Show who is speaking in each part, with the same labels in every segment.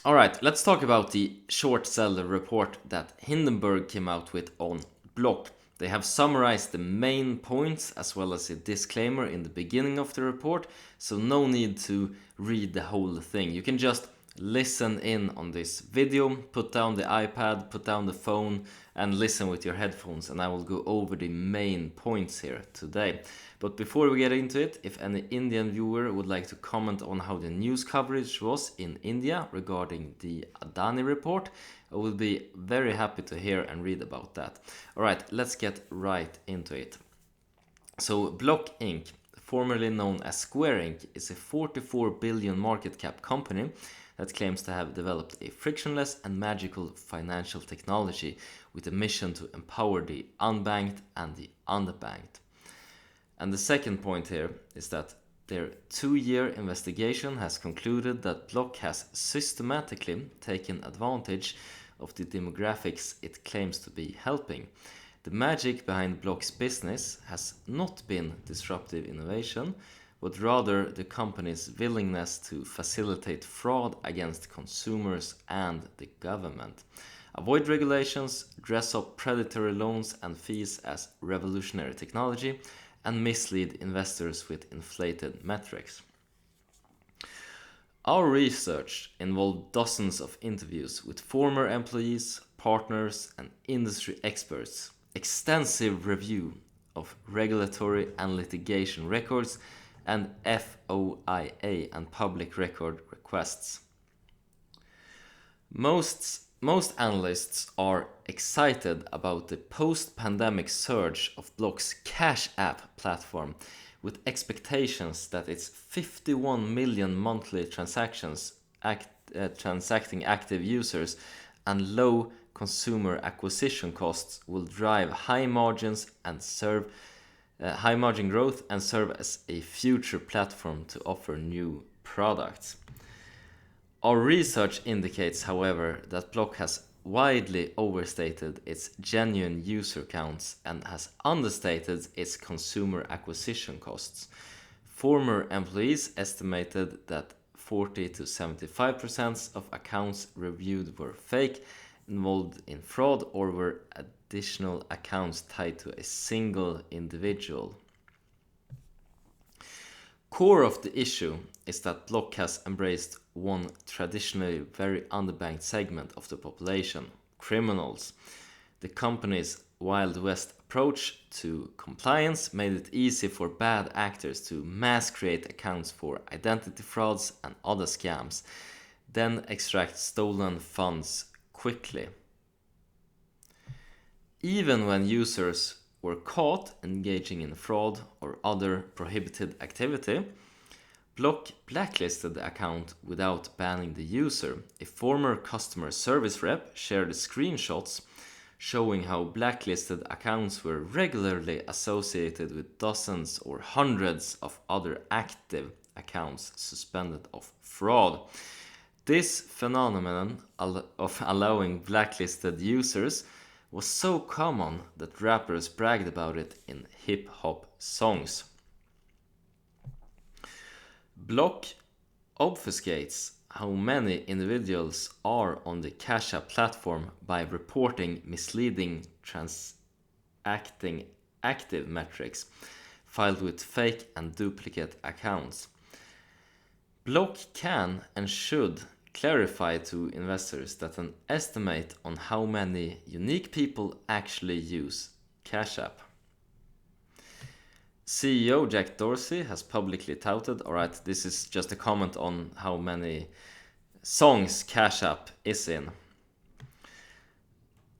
Speaker 1: All right, let's talk about the short seller report that Hindenburg came out with on Block. They have summarized the main points as well as a disclaimer in the beginning of the report, so no need to read the whole thing. You can just listen in on this video, put down the iPad, put down the phone, and listen with your headphones, and I will go over the main points here today. But before we get into it, if any Indian viewer would like to comment on how the news coverage was in India regarding the Adani report, I would be very happy to hear and read about that. Alright, let's get right into it. So Block Inc., formerly known as Square Inc., is a 44 billion market cap company that claims to have developed a frictionless and magical financial technology with a mission to empower the unbanked and the underbanked. And the second point here is that their 2-year investigation has concluded that Block has systematically taken advantage of the demographics it claims to be helping. The magic behind Block's business has not been disruptive innovation, but rather the company's willingness to facilitate fraud against consumers and the government. Avoid regulations, dress up predatory loans and fees as revolutionary technology, and mislead investors with inflated metrics. Our research involved dozens of interviews with former employees, partners, and industry experts, extensive review of regulatory and litigation records, and FOIA and public record requests. Most analysts are excited about the post-pandemic surge of Block's Cash App platform, with expectations that its 51 million monthly transacting active users and low consumer acquisition costs will drive high margins and serve high margin growth and serve as a future platform to offer new products. Our research indicates, however, that Block has widely overstated its genuine user counts and has understated its consumer acquisition costs. Former employees estimated that 40 to 75% of accounts reviewed were fake, involved in fraud, or were additional accounts tied to a single individual. Core of the issue is that Block has embraced one traditionally very underbanked segment of the population, criminals. The company's Wild West approach to compliance made it easy for bad actors to mass create accounts for identity frauds and other scams, then extract stolen funds quickly. Even when users were caught engaging in fraud or other prohibited activity, Block blacklisted the account without banning the user. A former customer service rep shared screenshots showing how blacklisted accounts were regularly associated with dozens or hundreds of other active accounts suspended of fraud. This phenomenon of allowing blacklisted users was so common that rappers bragged about it in hip hop songs. Block obfuscates how many individuals are on the Cash App platform by reporting misleading transacting active metrics filed with fake and duplicate accounts. Block can and should clarify to investors that an estimate on how many unique people actually use Cash App. CEO Jack Dorsey has publicly touted, alright, this is just a comment on how many songs Cash App is in.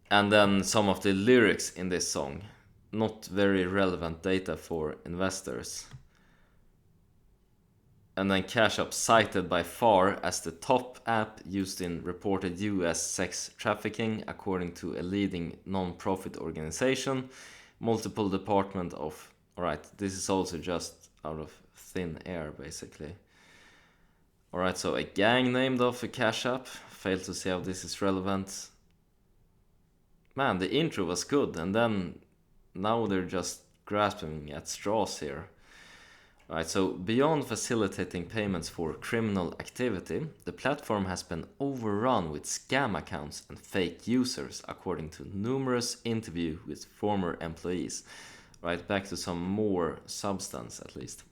Speaker 1: And then some of the lyrics in this song. Not very relevant data for investors. And then Cash App cited by far as the top app used in reported US sex trafficking, according to a leading non-profit organization. Multiple department of... Alright, this is also just out of thin air, basically. Alright, so a gang named after Cash App. Failed to see how this is relevant. Man, the intro was good, and then now they're just grasping at straws here. Right, so beyond facilitating payments for criminal activity, the platform has been overrun with scam accounts and fake users, according to numerous interviews with former employees. Right, back to some more substance at least.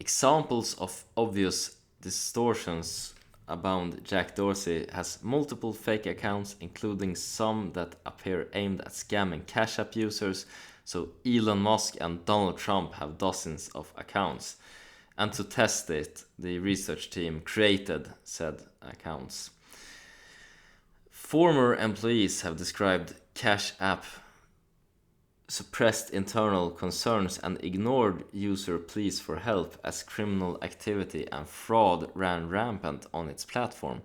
Speaker 1: Examples of obvious distortions abound. Jack Dorsey has multiple fake accounts, including some that appear aimed at scamming Cash App users, so Elon Musk and Donald Trump have dozens of accounts. And to test it, the research team created said accounts. Former employees have described Cash App suppressed internal concerns and ignored user pleas for help as criminal activity and fraud ran rampant on its platform.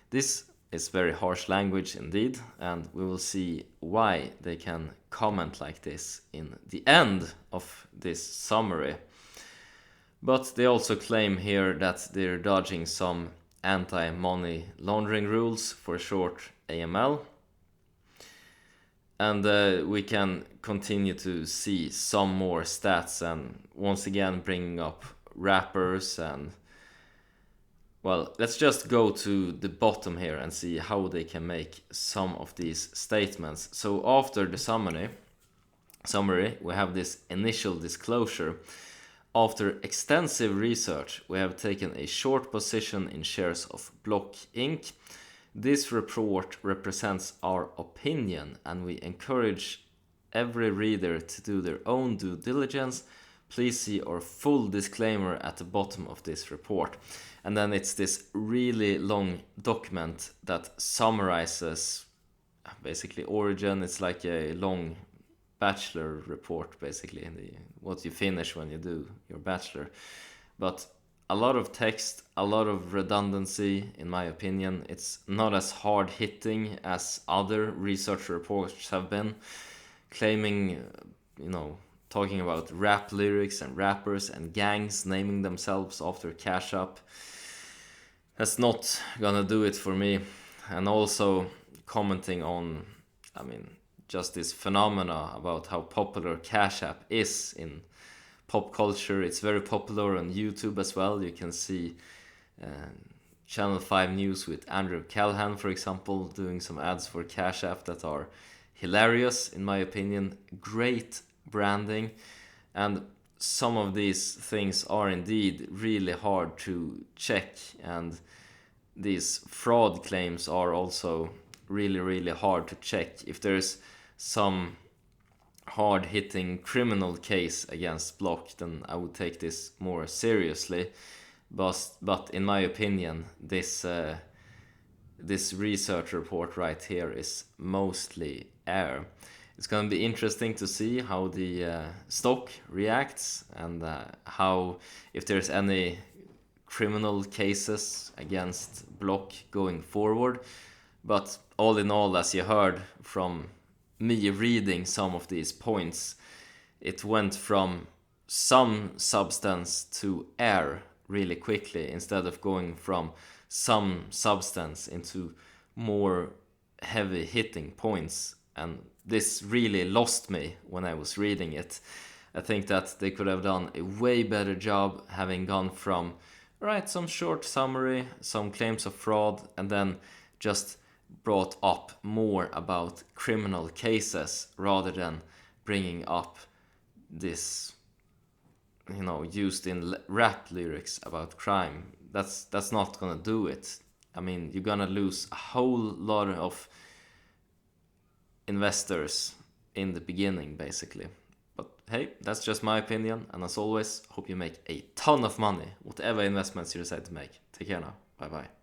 Speaker 1: This is very harsh language indeed, and we will see why they can comment like this in the end of this summary. But they also claim here that they're dodging some anti-money laundering rules, for short AML. And we can continue to see some more stats, and once again bringing up rappers. And well, let's just go to the bottom here and see how they can make some of these statements. So after the summary, we have this initial disclosure. After extensive research, we have taken a short position in shares of Block Inc. This report represents our opinion, and we encourage every reader to do their own due diligence. Please see our full disclaimer at the bottom of this report. And then it's this really long document that summarizes basically origin. It's like a long bachelor report, basically, what you finish when you do your bachelor. But a lot of text, a lot of redundancy, in my opinion. It's not as hard-hitting as other research reports have been, claiming, talking about rap lyrics and rappers and gangs naming themselves after Cash App. That's not gonna do it for me. And also commenting on, just this phenomena about how popular Cash App is in pop culture. It's very popular on YouTube as well. You can see Channel 5 News with Andrew Callahan, for example, doing some ads for Cash App that are hilarious, in my opinion. Great branding, and some of these things are indeed really hard to check, and these fraud claims are also really, really hard to check. If there's some hard-hitting criminal case against Block, then I would take this more seriously. But in my opinion, this research report right here is mostly air. It's going to be interesting to see how the stock reacts, and how, if there's any criminal cases against Block going forward. But all in all, as you heard from me reading some of these points, it went from some substance to air really quickly, instead of going from some substance into more heavy hitting points. And this really lost me when I was reading it. I think that they could have done a way better job, having gone from some short summary, some claims of fraud, and then just brought up more about criminal cases, rather than bringing up this, used in rap lyrics about crime. That's not gonna do it. You're gonna lose a whole lot of investors in the beginning, basically. But hey, that's just my opinion, and as always, hope you make a ton of money, whatever investments you decide to make. Take care now. Bye bye.